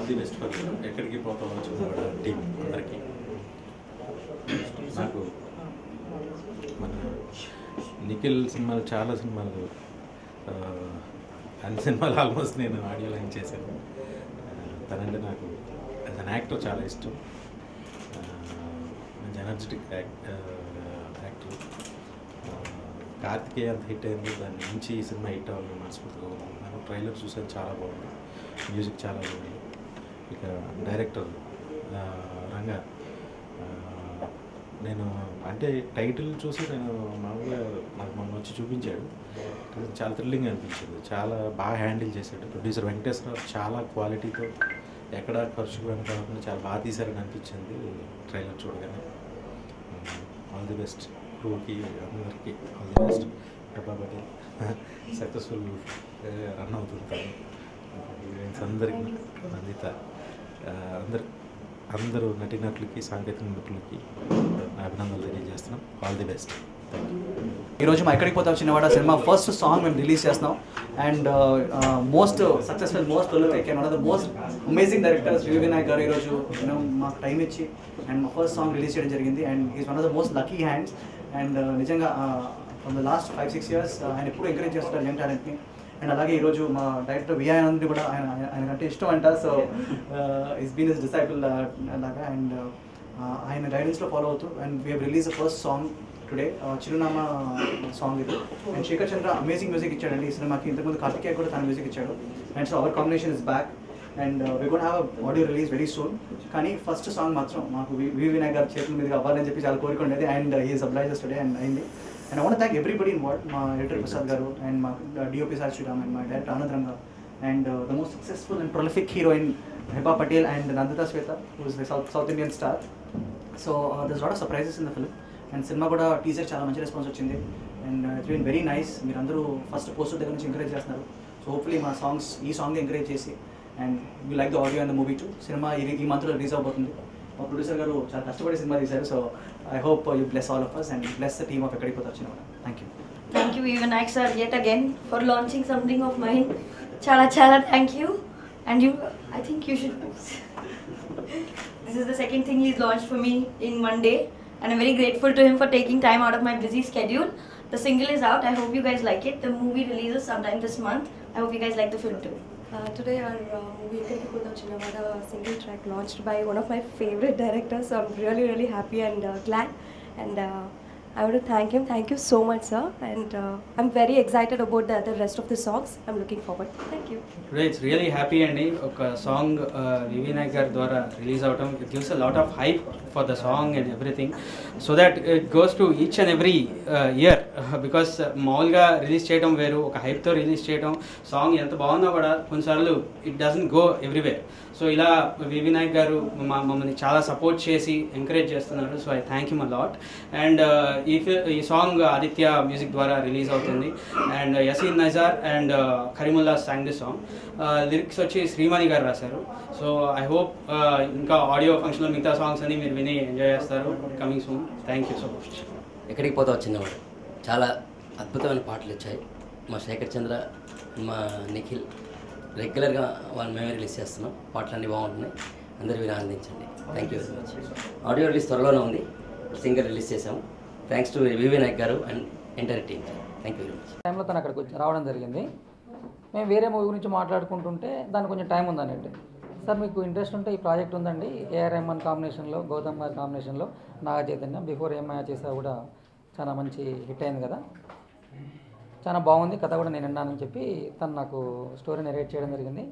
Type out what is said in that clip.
All the best for ఎక్కడికి పోతామో చూసేవాడు team అందరికీ. నాకు మన నిఖిల్ సినిమాలు చాలా సినిమాలు అన్ని సినిమాలు ఆల్మోస్ట్ నేను ఆడియో లైన్ చేశాను. తనంటే నాకు యాజ్ అన్ యాక్టర్ చాలా ఇష్టం. మంచి ఎనర్జెటిక్ యాక్టర్. కార్తికేయ అంత హిట్ అయింది, దాని నుంచి ఈ సినిమా హిట్ అవ్వాలని మనస్ఫూర్తిగా కోరుకుంటున్నాను. ట్రైలర్ చూసాను, చాలా బాగుంది, మ్యూజిక్ చాలా బాగుంది. ఇక డైరెక్టర్ రంగా, నేను అంటే టైటిల్ చూసి నేను మామూలుగా నాకు మొన్న వచ్చి చూపించాడు, చాలా థ్రిల్లింగ్ అనిపించింది, చాలా బాగా హ్యాండిల్ చేశాడు. ప్రొడ్యూసర్ వెంకటేశ్వరరావు చాలా క్వాలిటీతో ఎక్కడ ఖర్చుకు వెనకాలకుండా చాలా బాగా తీశారని అనిపించింది ట్రైలర్ చూడగానే. ఆల్ ది బెస్ట్ క్రూకి, అందరికీ all the best. Dabba Patel successful run అవుతుంది. ఈవెంట్స్ అందరికీ, అందిత అందరూ నటీనటులకి, సాంకేతిక నిపుణులకి అభినందనలు తెలియజేస్తున్నాం. All the best. ఈరోజు మా ఎక్కడికి పోతాం చిన్నవాడ సినిమా ఫస్ట్ సాంగ్ మేము రిలీజ్ చేస్తున్నాం. And most successful, most prolific and one of the most amazing directors V Vinayak garu ఈరోజు మాకు టైం ఇచ్చి అండ్ మా ఫస్ట్ సాంగ్ రిలీజ్ చేయడం జరిగింది. And is one of the most lucky hands. And నిజంగా ఫ్రమ్ ద లాస్ట్ 5-6 years ఆయన ఎప్పుడు encourage చేస్తారు యంగ్ టాలెంట్ని. అండ్ అలాగే ఈరోజు మా డైరెక్టర్ విఆర్ ఆనంద్ని కూడా ఆయనకంటే ఇష్టం అంట. So is been his disciple అలాగా. అండ్ ఆయన గైడెన్స్లో ఫాలో అవుతూ and we have release the first song today, చిరునామా సాంగ్ ఇది. And Shekhar Chandra amazing music ఇచ్చాడండి ఈ సినిమాకి. ఇంతకుముందు కార్తికేయ కూడా తన మ్యూజిక్ ఇచ్చాడు. And so our combination is back and we gonna have audio release very soon. కానీ ఫస్ట్ సాంగ్ మాత్రం మాకు వి వినాయక్ గారి చేతుల మీదుగా అవ్వాలని చెప్పి చాలా కోరిక ఉండేది. And he is obliges today and అయింది. And I want thank everybody involved, మా ఎడిటర్ ప్రసాద్ గారు అండ్ మా డిఓపి సార్ శ్రీరామ్ అండ్ మా director Anand Ranga and the most successful and prolific heroine Heba Patel and Nanditha Swetha who is the south Indian star. So there's lot of surprises in the film. And cinema కూడా teaser చాలా మంచి response వచ్చింది. And it's been very nice. మీరు అందరూ first poster దగ్గర నుంచి encourage చేస్తున్నారు. So hopefully మా సాంగ్స్ ఈ సాంగ్ ఎంకరేజ్ చేసి and you like the audio and the movie two. Cinema ఈ మంత్లో రిలీజ్ అవబోతుంది. మా ప్రొడ్యూసర్ గారు చాలా కష్టపడి సినిమా తీశారు. So I hope you bless all of us and bless the team of ఎక్కడికి పోతా వచ్చిన. Thank you. Thank you Vinayak sir yet again for launching something of mine. Chala thank you. And you, I think you should. This is the second thing he's launched for me in one day. And I'm very grateful to him for taking time out of my busy schedule. The single is out. I hope you guys like it. The movie releases sometime this month. I hope you guys like the film too. Today our movie Ekkadiki Potham Chinnavada single track launched by one of my favorite directors. So I'm really happy and glad. And I want to thank him. Thank you so much, sir. And I'm very excited about the rest of the songs. I'm looking forward. Thank you. Today it's really happy and a song వి వినాయక్ గారి ద్వారా release అవటం, it gives a lot of hype for the song and everything, so that it goes to each and every year because మామూలుగా release చేయడం వేరు, ఒక హైప్తో release చేయడం. Song ఎంత బాగున్నా కూడా కొన్నిసార్లు it doesn't go everywhere. So ఇలా వి వినాయక్ గారు మమ్మల్ని చాలా సపోర్ట్ చేసి ఎంకరేజ్ చేస్తున్నారు. So I thank him a lot. And ఈ సాంగ్ ఆదిత్య మ్యూజిక్ ద్వారా రిలీజ్ అవుతుంది. And Yazin Nizar and Karimulla sang the song. Lyrics వచ్చి శ్రీమణి గారు రాశారు. సో ఐ హోప్ ఇంకా ఆడియో ఫంక్షన్లో మిగతా సాంగ్స్ అన్ని మీరు విని ఎంజాయ్ చేస్తారు. Coming soon. Thank you so much. Ekkadiki Potavu చిన్నవాడు చాలా అద్భుతమైన పాటలు వచ్చాయి. మా శేఖర్ చంద్ర, మా నిఖిల్ రెగ్యులర్గా వాళ్ళు మేమే రిలీజ్ చేస్తున్నాం. పాటలు అన్నీ బాగుంటున్నాయి, అందరూ విని ఆనందించండి. Thank you very much. Audio release త్వరలోనే ఉంది, సింగర్ రిలీజ్ చేసాము. థ్యాంక్స్ టు వి వినాయక్ గారు and entire team. Thank you very much. టైంలో తను అక్కడికి రావడం జరిగింది. మేము వేరే మూవీ గురించి మాట్లాడుకుంటుంటే దానికి కొంచెం టైం ఉందనండి. సార్ మీకు ఇంట్రెస్ట్ ఉంటే ఈ ప్రాజెక్ట్ ఉందండి, ఏఆర్ రెహమాన్ కాంబినేషన్లో, గౌతమ్ గారి కాంబినేషన్లో, నాగ చైతన్య బిఫోర్ ఏమైనా చేసా కూడా చాలా మంచి హిట్ అయింది కదా, చాలా బాగుంది కథ కూడా నేను విన్నానని చెప్పి తను నాకు స్టోరీ నెరేట్ చేయడం జరిగింది.